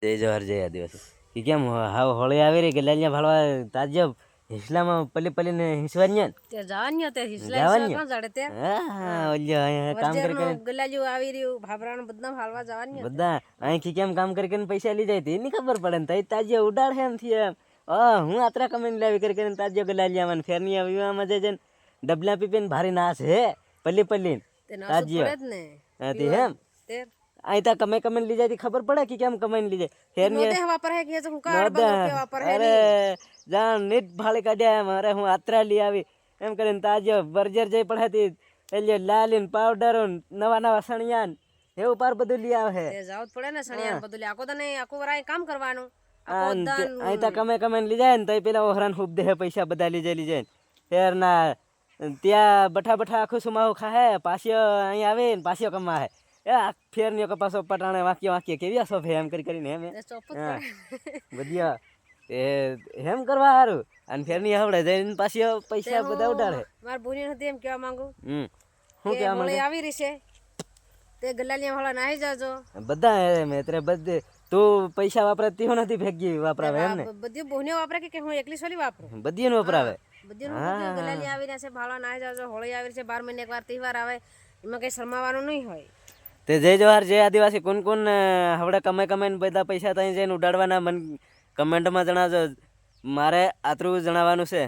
તે જવાર જઈ આદિવાસી કે કેમ હાવ હોળી આવી રહી ગલાલિયા ભાળવા તાજબ હિસલામાં પલ્લી હિસવાન્યા તે જવાન્યો તે હિસલા કોણ જાડે તે હા ઓલ્યો કામ કરી ગલાલ્યું આવી રહ્યું ભાભરાનો બધા હાલવા જવાન્યો બધા અહીંથી કેમ કામ કરીને પૈસા લઈ જાય તેની ખબર પડે ને તઈ તાજ્ય ઉડાડે એમ થી એમ હું આતરા કમેન્ટ લાવી કરીને તાજ્ય ગલાલિયામાં ફેરની વિવાહમાં જઈને ડબલા પીપીને ભારી નાશ હે પલ્લી તાજ્ય તે એમ અહીં તા કમેન્ટ લઈ જાય ખબર પડે કે કેમ કમેન્ટ લઈ જાય ફેરની અરે જાણ નીટ ભાળી કાઢ્યા એમ અરે હું આતરા લઈ આવી એમ કરીને તાજ્ય બરજર જઈ પડ્યાથી એટલે લાલીન પાવડર નવા સણિયાન એવું પાર બધું લઈ આવે જાવ પડે ને સણિયાન બધું લે આખો તને આખું વરાય કામ કરવાનું અહીં તા કમેન્ટ લઈ જાય ને તો પેલા ઓહરાન ખૂબ દે પૈસા બધા લઈ જાય ફેર ના ત્યાં બઠા આખું સુમાહુ ખાહે પાછો અહીં આવે ને પાછો કમાહે ફેરનીઓ કપાસો પટાણે વાક્ય કેવી સોફે એમ કરીને એમ બધિયા એમ કરવા સારું અને ફેરની આવડે જઈને પાછી પૈસા બધા ઉડાડે માર બોની હતી એમ કેવા માંગુ હું કેવા માંગુ આવી રહી છે તે ગલાલિયા વાળા નાહી જાજો બધા મેત્રે બધે તું પૈસા વાપરતી હો નથી ફેંકી વાપરાવે એમ ને બધી બોહને વાપરે કે હું એકલી સોલી વાપરું બધી નું વપરાવે બધી ગલાલિયા આવી રહ્યા છે ભાળવા નાહી જાજો હોળી આવી છે 12 મહિને એકવાર તહેવાર આવે એમાં કઈ શરમાવાનું નહીં હોય તે જય જવાહર જય આદિવાસી કોણ હવડે કમાઈને બધા પૈસા ત્યાં જઈને ઉડાડવાના મન કમેન્ટમાં જણાવજો મારે આટલું જણાવવાનું છે